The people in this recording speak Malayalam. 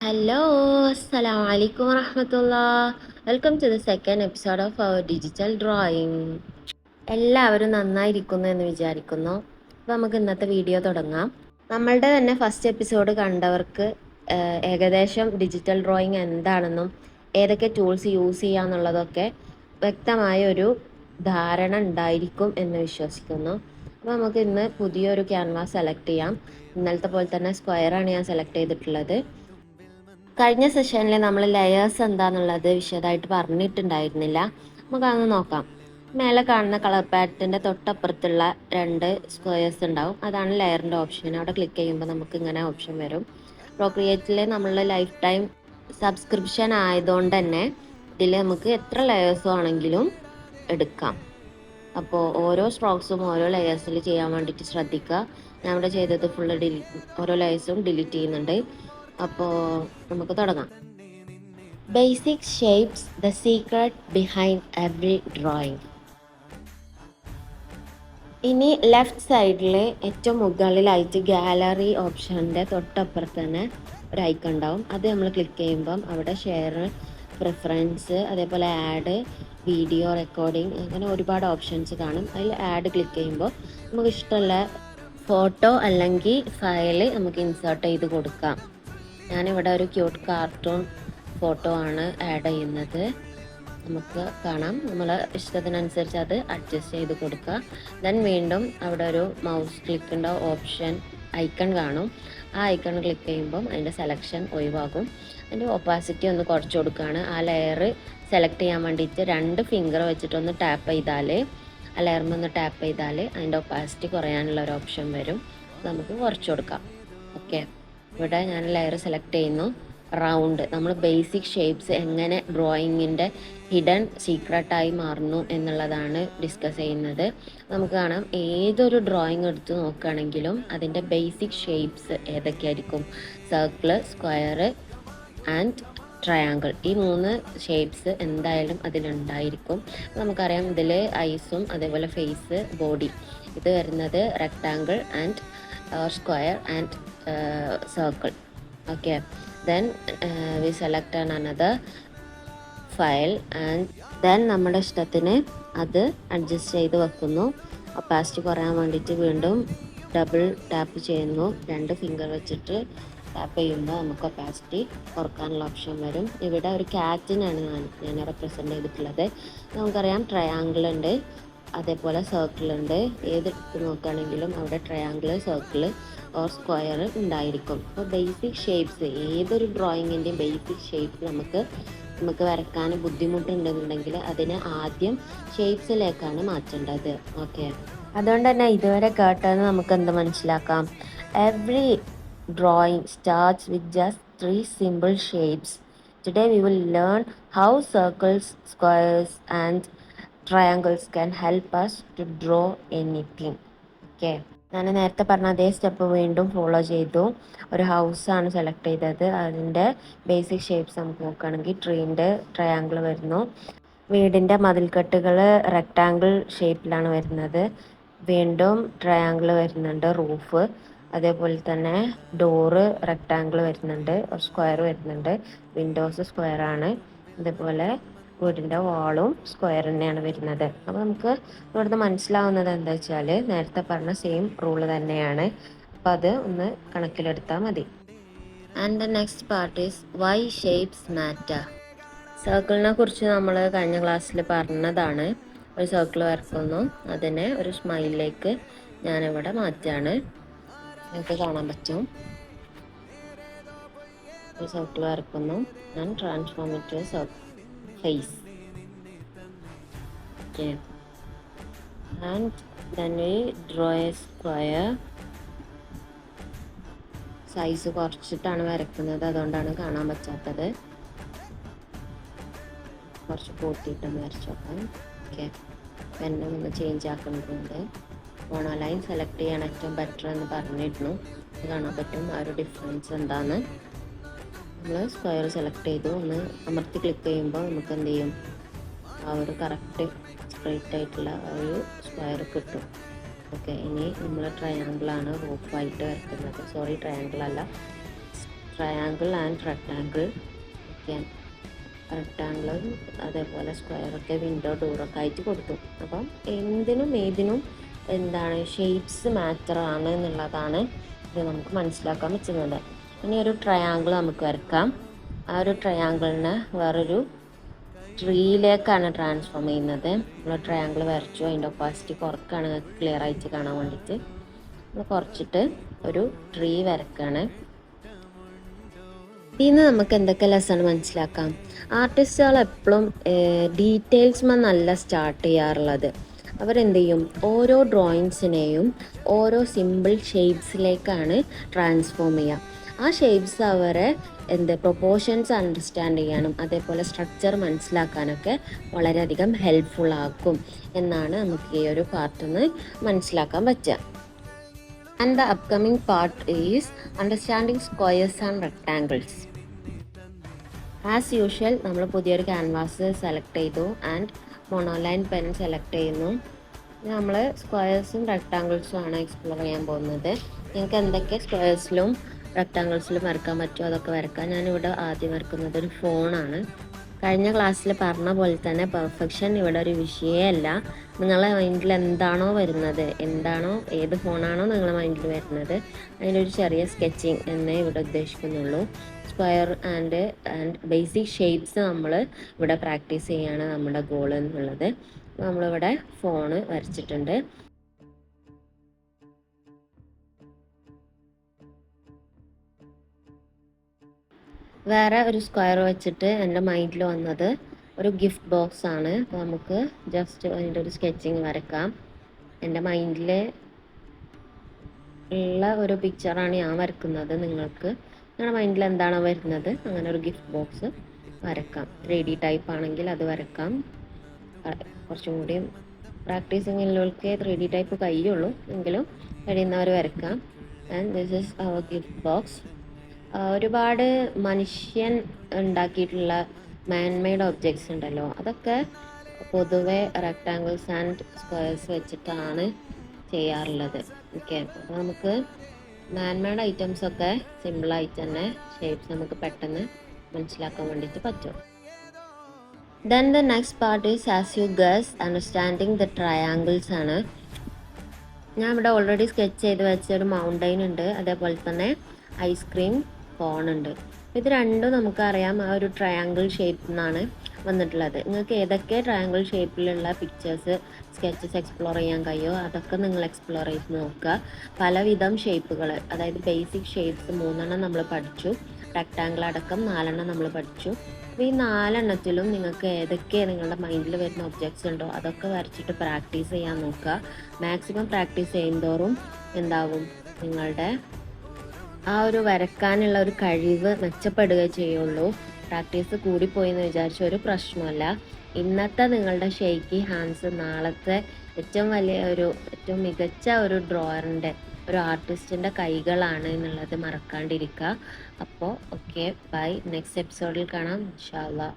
Hello, Assalamu alaikum warahmatullah. Welcome to the second episode of our digital drawing. എല്ലാവരും നന്നായിരിക്കുന്നു എന്ന് വിചാരിക്കുന്നു. അപ്പോൾ നമുക്ക് ഇന്നത്തെ വീഡിയോ തുടങ്ങാം. നമ്മളുടെ തന്നെ ഫസ്റ്റ് എപ്പിസോഡ് കണ്ടവർക്ക് ഏകദേശം ഡിജിറ്റൽ ഡ്രോയിങ് എന്താണെന്നും ഏതൊക്കെ ടൂൾസ് യൂസ് ചെയ്യാന്നുള്ളതൊക്കെ വ്യക്തമായ ഒരു ധാരണ ഉണ്ടായിരിക്കും എന്ന് വിശ്വസിക്കുന്നു. അപ്പോൾ നമുക്ക് ഇന്ന് പുതിയൊരു ക്യാൻവാസ് സെലക്ട് ചെയ്യാം. ഇന്നലത്തെ പോലെ തന്നെ സ്ക്വയറാണ് ഞാൻ സെലക്ട് ചെയ്തിട്ടുള്ളത്. കഴിഞ്ഞ സെഷനിൽ നമ്മൾ ലെയേഴ്സ് എന്താണെന്നുള്ളത് വിശദമായിട്ട് പറഞ്ഞിട്ടുണ്ടായിരുന്നില്ല. നമുക്കതൊന്ന് നോക്കാം. മേലെ കാണുന്ന കളർ പാലറ്റിൻ്റെ തൊട്ടപ്പുറത്തുള്ള 2 സ്ക്വയേഴ്സ് ഉണ്ടാവും. അതാണ് ലെയറിൻ്റെ ഓപ്ഷൻ. അവിടെ ക്ലിക്ക് ചെയ്യുമ്പോൾ നമുക്ക് ഇങ്ങനെ ഓപ്ഷൻ വരും. പ്രോക്രിയേറ്റിൽ നമ്മൾ ലൈഫ് ടൈം സബ്സ്ക്രിപ്ഷൻ ആയതുകൊണ്ട് തന്നെ ഇതിൽ നമുക്ക് എത്ര ലെയേഴ്സ് ആണെങ്കിലും എടുക്കാം. അപ്പോൾ ഓരോ സ്ട്രോക്സും ഓരോ ലെയേഴ്സിൽ ചെയ്യാൻ വേണ്ടിയിട്ട് ശ്രദ്ധിക്കുക. ഞാൻ ഇവിടെ ചെയ്തത് ഫുള്ള് ഓരോ ലെയേഴ്സും ഡിലീറ്റ് ചെയ്യുന്നുണ്ട്. അപ്പോൾ നമുക്ക് തുടങ്ങാം. Basic shapes, the secret behind every drawing. ഇനി ലെഫ്റ്റ് സൈഡിൽ ഏറ്റവും മുകളിലായിട്ട് ഗാലറി ഓപ്ഷൻ്റെ തൊട്ടപ്പുറത്ത് തന്നെ ഒരു ഐക്കൺ ഉണ്ടാവും. അത് നമ്മൾ ക്ലിക്ക് ചെയ്യുമ്പം അവിടെ ഷെയർ, പ്രിഫറൻസ്, അതേപോലെ ആഡ്, വീഡിയോ റെക്കോർഡിങ്, അങ്ങനെ ഒരുപാട് ഓപ്ഷൻസ് കാണും. അതിൽ ആഡ് ക്ലിക്ക് ചെയ്യുമ്പോൾ നമുക്ക് ഇഷ്ടമുള്ള ഫോട്ടോ അല്ലെങ്കിൽ ഫയൽ നമുക്ക് ഇൻസേർട്ട് ചെയ്ത് കൊടുക്കാം. ഞാനിവിടെ ഒരു ക്യൂട്ട് കാർട്ടൂൺ ഫോട്ടോ ആണ് ആഡ് ചെയ്യുന്നത്. നമുക്ക് കാണാം, നമ്മൾ ഇഷ്ടത്തിനനുസരിച്ച് അത് അഡ്ജസ്റ്റ് ചെയ്ത് കൊടുക്കുക. ദെൻ വീണ്ടും അവിടെ ഒരു മൗസ് ക്ലിക്കിൻ്റെ ഓപ്ഷൻ ഐക്കൺ കാണും. ആ ഐക്കൺ ക്ലിക്ക് ചെയ്യുമ്പം അതിൻ്റെ സെലക്ഷൻ ഒഴിവാകും. അതിൻ്റെ ഒപ്പാസിറ്റി ഒന്ന് കുറച്ച് കൊടുക്കുകയാണ്. ആ ലെയർ സെലക്ട് ചെയ്യാൻ വേണ്ടിയിട്ട് 2 ഫിംഗർ വെച്ചിട്ടൊന്ന് ടാപ്പ് ചെയ്താൽ, ആ ലെയറിൽ ഒന്ന് ടാപ്പ് ചെയ്താൽ അതിൻ്റെ ഒപ്പാസിറ്റി കുറയാനുള്ള ഒരു ഓപ്ഷൻ വരും. നമുക്ക് കുറച്ച് കൊടുക്കാം. ഓക്കെ, ഇവിടെ ഞാൻ ലെയർ സെലക്ട് ചെയ്യുന്നു. റൗണ്ട്, നമ്മൾ ബേസിക് ഷേപ്സ് എങ്ങനെ ഡ്രോയിങ്ങിൻ്റെ ഹിഡൻ സീക്രട്ടായി മാറുന്നു എന്നുള്ളതാണ് ഡിസ്കസ് ചെയ്യുന്നത്. നമുക്ക് കാണാം, ഏതൊരു ഡ്രോയിങ് എടുത്ത് നോക്കുകയാണെങ്കിലും അതിൻ്റെ ബേസിക് ഷേപ്സ് ഏതൊക്കെയായിരിക്കും? Circle, square and triangle. ഈ 3 ഷേപ്സ് എന്തായാലും അതിലുണ്ടായിരിക്കും. നമുക്കറിയാം, ഇതിൽ ഐസും അതേപോലെ ഫേസ്, ബോഡി, ഇത് വരുന്നത് rectangle and square and circle. Okay, then we select another file and then നമ്മുടെ ഇഷ്ടത്തിന് അത് അഡ്ജസ്റ്റ് ചെയ്ത് വെക്കുന്നു. ഒപ്പാസിറ്റി കുറയാൻ വേണ്ടിയിട്ട് വീണ്ടും ഡബിൾ ടാപ്പ് ചെയ്യുന്നു. 2 ഫിംഗർ വെച്ചിട്ട് ടാപ്പ് ചെയ്യുമ്പോൾ നമുക്ക് ഒപ്പാസിറ്റി കുറക്കാനുള്ള ഓപ്ഷൻ വരും. ഇവിടെ ഒരു ക്യാറ്റിനാണ് ഞാൻ റെപ്രസെൻ്റ് ചെയ്തിട്ടുള്ളത്. നമുക്കറിയാം, ട്രയാങ്കിൾ ഉണ്ട്, അതേപോലെ സർക്കിൾ ഉണ്ട്. ഏതെടുത്ത് നോക്കുകയാണെങ്കിലും അവിടെ ട്രയാങ്കിൾ, സർക്കിൾ ഓർ സ്ക്വയർ ഉണ്ടായിരിക്കും. അപ്പോൾ ബേസിക് ഷേപ്സ്, ഏതൊരു ഡ്രോയിങ്ങിൻ്റെയും ബേസിക് ഷേപ്സ് നമുക്ക് വരയ്ക്കാൻ ബുദ്ധിമുട്ടുണ്ടെന്നുണ്ടെങ്കിൽ അതിനെ ആദ്യം ഷേപ്സിലേക്കാണ് മാറ്റേണ്ടത്. ഓക്കെ, അതുകൊണ്ട് തന്നെ ഇതുവരെ കേട്ടതെന്ന് നമുക്ക് എന്ത് മനസ്സിലാക്കാം? Every drawing starts with just 3 simple shapes. Today we will learn how circles, squares and triangles can help us to draw anything. Okay, ഞാൻ നേരത്തെ പറഞ്ഞ അതേ സ്റ്റെപ്പ് വീണ്ടും ഫോളോ ചെയ്തു. ഒരു ഹൗസാണ് സെലക്ട് ചെയ്തത്. അതിൻ്റെ ബേസിക് ഷേപ്സ് നമുക്ക് നോക്കുകയാണെങ്കിൽ ട്രീൻ്റെ ട്രയാങ്കിൾ വരുന്നു. വീടിൻ്റെ മതിൽക്കെട്ടുകൾ റെക്ടാങ്കിൾ ഷേപ്പിലാണ് വരുന്നത്. വീണ്ടും ട്രയാങ്കിൾ വരുന്നുണ്ട്. റൂഫ്, അതേപോലെ തന്നെ ഡോറ് റെക്ടാങ്കിൾ വരുന്നുണ്ട്, സ്ക്വയർ വരുന്നുണ്ട്. വിൻഡോസ് സ്ക്വയറാണ്. അതേപോലെ വീടിൻ്റെ വാളും സ്ക്വയർ തന്നെയാണ് വരുന്നത്. അപ്പോൾ നമുക്ക് ഇവിടുന്ന് മനസ്സിലാവുന്നത് എന്താ വെച്ചാൽ നേരത്തെ പറഞ്ഞ സെയിം റൂള് തന്നെയാണ്. അപ്പോൾ അത് ഒന്ന് കണക്കിലെടുത്താൽ മതി. And the next part is why shapes matter. സർക്കിളിനെ കുറിച്ച് നമ്മൾ കഴിഞ്ഞ ക്ലാസ്സിൽ പറഞ്ഞതാണ്. ഒരു സർക്കിൾ വരക്കുന്നു, അതിനെ ഒരു സ്മൈലിലേക്ക് ഞാനിവിടെ മാറ്റാണ്. നിങ്ങൾക്ക് കാണാൻ പറ്റും. ഒരു സർക്കിൾ വരക്കുന്നു, ഞാൻ transform it circle face. Okay, and then we draw a square. Size കുറച്ചിട്ടാണ് വരയ്ക്കുന്നത്, അതുകൊണ്ടാണ് കാണാൻ പറ്റാത്തത്. കുറച്ച് കൂട്ടിയിട്ടൊന്ന് വരച്ചു നോക്കാം. ഓക്കെ, പെന്നെ ഒന്ന് ചേഞ്ച് ആക്കുന്നുണ്ട്. മോണോലൈൻ സെലക്ട് ചെയ്യാൻ ഏറ്റവും ബെറ്റർ എന്ന് പറഞ്ഞിരുന്നു. അത് കാണാൻ പറ്റും ആ ഒരു ഡിഫറൻസ് എന്താണെന്ന്. നമ്മൾ സ്ക്വയർ സെലക്ട് ചെയ്തു, ഒന്ന് അമർത്തി ക്ലിക്ക് ചെയ്യുമ്പോൾ നമുക്ക് എന്ത് ചെയ്യും, ആ ഒരു കറക്റ്റ് സ്ട്രെയിറ്റ് ആയിട്ടുള്ള ഒരു സ്ക്വയർ കിട്ടും. ഓക്കെ, ഇനി നമ്മൾ ട്രയാങ്കിളാണ് റൂഫായിട്ട് വരയ്ക്കുന്നത്. സോറി, ട്രയാങ്കിൾ അല്ല, ട്രയാങ്കിൾ ആൻഡ് റെക്ടാങ്കിൾ. ഓക്കെ, റെക്ടാങ്കിളും അതേപോലെ സ്ക്വയറൊക്കെ വിൻഡോ ഡോറൊക്കെ ആയിട്ട് കൊടുത്തു. അപ്പം എന്തിനും ഏതിനും എന്താണ് ഷേപ്സ് മാറ്റർ ആണ് എന്നുള്ളതാണ് ഇത് നമുക്ക് മനസ്സിലാക്കാൻ പറ്റുന്നത്. ഇനി ഒരു ട്രയാങ്കിൾ നമുക്ക് വരക്കാം. ആ ഒരു ട്രയാങ്കിളിനെ വേറൊരു ട്രീയിലേക്കാണ് ട്രാൻസ്ഫോം ചെയ്യുന്നത്. നമ്മൾ ട്രയാങ്കിൾ വരച്ചു, അതിൻ്റെ ഒപ്പാസിറ്റി കുറക്കാണ് ക്ലിയർ ആയിട്ട് കാണാൻ വേണ്ടിയിട്ട്. നമ്മൾ കുറച്ചിട്ട് ഒരു ട്രീ വരക്കാണ്. ഇതിൽ നമുക്ക് എന്തൊക്കെ ലെസൺ മനസ്സിലാക്കാം? ആർട്ടിസ്റ്റുകൾ എപ്പോഴും ഡീറ്റെയിൽസ്മ നല്ല സ്റ്റാർട്ട് ചെയ്യാറുള്ളത്. അവരെന്ത് ചെയ്യും, ഓരോ ഡ്രോയിങ്സിനെയും ഓരോ സിമ്പിൾ ഷേപ്സിലേക്കാണ് ട്രാൻസ്ഫോം ചെയ്യുക. ആ ഷേപ്സ് അവരെ പ്രൊപ്പോർഷൻസ് അണ്ടർസ്റ്റാൻഡ് ചെയ്യാനും അതേപോലെ സ്ട്രക്ചർ മനസ്സിലാക്കാനൊക്കെ വളരെയധികം ഹെൽപ്ഫുൾ ആക്കും എന്നാണ് നമുക്ക് ഈ ഒരു പാർട്ടിൽ നിന്ന് മനസ്സിലാക്കാൻ പറ്റുക. And the upcoming part is understanding squares and rectangles. As usual, നമ്മൾ പുതിയൊരു ക്യാൻവാസ് സെലക്ട് ചെയ്തു ആൻഡ് മോണോലൈൻ പെൻ സെലക്ട് ചെയ്യുന്നു. നമ്മൾ സ്ക്വയേഴ്സും റെക്ടാങ്കിൾസും ആണ് എക്സ്പ്ലോർ ചെയ്യാൻ പോകുന്നത്. നിങ്ങൾക്ക് എന്തൊക്കെ സ്ക്വയേഴ്സിലും റെക്ടാങ്കിൾസിലും വരക്കാൻ പറ്റുമോ അതൊക്കെ വരക്കാം. ഞാനിവിടെ ആദ്യം വരക്കുന്നത് ഒരു ഫോണാണ്. കഴിഞ്ഞ ക്ലാസ്സിൽ പറഞ്ഞ പോലെ തന്നെ പെർഫെക്ഷൻ ഇവിടെ ഒരു വിഷയമല്ല. നിങ്ങളെ മൈൻഡിൽ എന്താണോ വരുന്നത്, ഏത് ഫോണാണോ നിങ്ങളെ മൈൻഡിൽ വരുന്നത്, അതിനൊരു ചെറിയ സ്കെച്ചിങ് എന്നേ ഇവിടെ ഉദ്ദേശിക്കുന്നുള്ളൂ. സ്ക്വയർ ആൻഡ് ബേസിക് ഷേപ്സ് നമ്മൾ ഇവിടെ പ്രാക്ടീസ് ചെയ്യാണ് നമ്മുടെ ഗോൾ എന്നുള്ളത്. നമ്മളിവിടെ ഫോണ് വരച്ചിട്ടുണ്ട്. വേറെ ഒരു സ്ക്വയർ വെച്ചിട്ട് എൻ്റെ മൈൻഡിൽ വന്നത് ഒരു ഗിഫ്റ്റ് ബോക്സ് ആണ്. അപ്പോൾ നമുക്ക് ജസ്റ്റ് അതിൻ്റെ ഒരു സ്കെച്ചിങ് വരക്കാം. എൻ്റെ മൈൻഡിൽ ഉള്ള ഒരു പിക്ചറാണ് ഞാൻ വരക്കുന്നത്. നിങ്ങൾക്ക് നിങ്ങളുടെ മൈൻഡിൽ എന്താണോ വരുന്നത് അങ്ങനെ ഒരു ഗിഫ്റ്റ് ബോക്സ് വരക്കാം. 3D ടൈപ്പ് ആണെങ്കിൽ അത് വരക്കാം. കുറച്ചും കൂടി പ്രാക്ടീസിങ്ങുള്ളവർക്ക് 3D ടൈപ്പ് കഴിയുള്ളൂ, എങ്കിലും കഴിയുന്നവർ വരക്കാം. And this is our gift box. ഒരുപാട് മനുഷ്യൻ ഉണ്ടാക്കിയിട്ടുള്ള മാൻമെയ്ഡ് ഒബ്ജക്ട്സ് ഉണ്ടല്ലോ, അതൊക്കെ പൊതുവെ റെക്ടാങ്കിൾസ് ആൻഡ് സ്ക്വയേഴ്സ് വെച്ചിട്ടാണ് ചെയ്യാറുള്ളത്. ഓക്കെ, അപ്പോൾ നമുക്ക് മാൻമെയ്ഡ് ഐറ്റംസ് ഒക്കെ സിമ്പിളായിട്ട് തന്നെ ഷേപ്സ് നമുക്ക് പെട്ടെന്ന് മനസ്സിലാക്കാൻ വേണ്ടിയിട്ട് പറ്റും. Then the next part is, as you guess, understanding the triangles ആണ്. ഞാൻ ഇവിടെ ഓൾറെഡി സ്കെച്ച് ചെയ്ത് വെച്ച ഒരു മൗണ്ടൈൻ ഉണ്ട്, അതേപോലെ തന്നെ ഐസ്ക്രീം കോൺ ഉണ്ട്. ഇത് രണ്ടും നമുക്കറിയാം ആ ഒരു ട്രയാങ്കിൾ ഷേപ്പിൽ നിന്നാണ് വന്നിട്ടുള്ളത്. നിങ്ങൾക്ക് ഏതൊക്കെ ട്രയാങ്കിൾ ഷേപ്പിലുള്ള പിക്ചേഴ്സ് സ്കെച്ചസ് എക്സ്പ്ലോർ ചെയ്യാൻ കഴിയുമോ അതൊക്കെ നിങ്ങൾ എക്സ്പ്ലോർ ചെയ്ത് നോക്കുക. പലവിധം ഷേപ്പുകൾ, അതായത് ബേസിക് ഷേപ്സ് 3 നമ്മൾ പഠിച്ചു, റെക്ടാങ്കിൾ അടക്കം 4 നമ്മൾ പഠിച്ചു. അപ്പോൾ ഈ 4 നിങ്ങൾക്ക് ഏതൊക്കെ നിങ്ങളുടെ മൈൻഡിൽ വരുന്ന ഒബ്ജക്ട്സ് ഉണ്ടോ അതൊക്കെ വരച്ചിട്ട് പ്രാക്ടീസ് ചെയ്യാൻ നോക്കുക. മാക്സിമം പ്രാക്ടീസ് ചെയ്യുന്തോറും എന്താവും, നിങ്ങളുടെ ആ ഒരു വരക്കാനുള്ള ഒരു കഴിവ് മെച്ചപ്പെടുക ചെയ്യുള്ളൂ. പ്രാക്ടീസ് കൂടിപ്പോയി എന്ന് വിചാരിച്ച ഒരു പ്രശ്നമല്ല. ഇന്നത്തെ നിങ്ങളുടെ ഷെയ്ക്കി ഹാൻഡ്സ് നാളത്തെ ഏറ്റവും മികച്ച ഒരു ഡ്രോയറിൻ്റെ, ഒരു ആർട്ടിസ്റ്റിൻ്റെ കൈകളാണ് എന്നുള്ളത് മറക്കാണ്ടിരിക്കുക. അപ്പോൾ ഓക്കെ, ബൈ. നെക്സ്റ്റ് എപ്പിസോഡിൽ കാണാം ഇൻഷാ അല്ലാഹ്.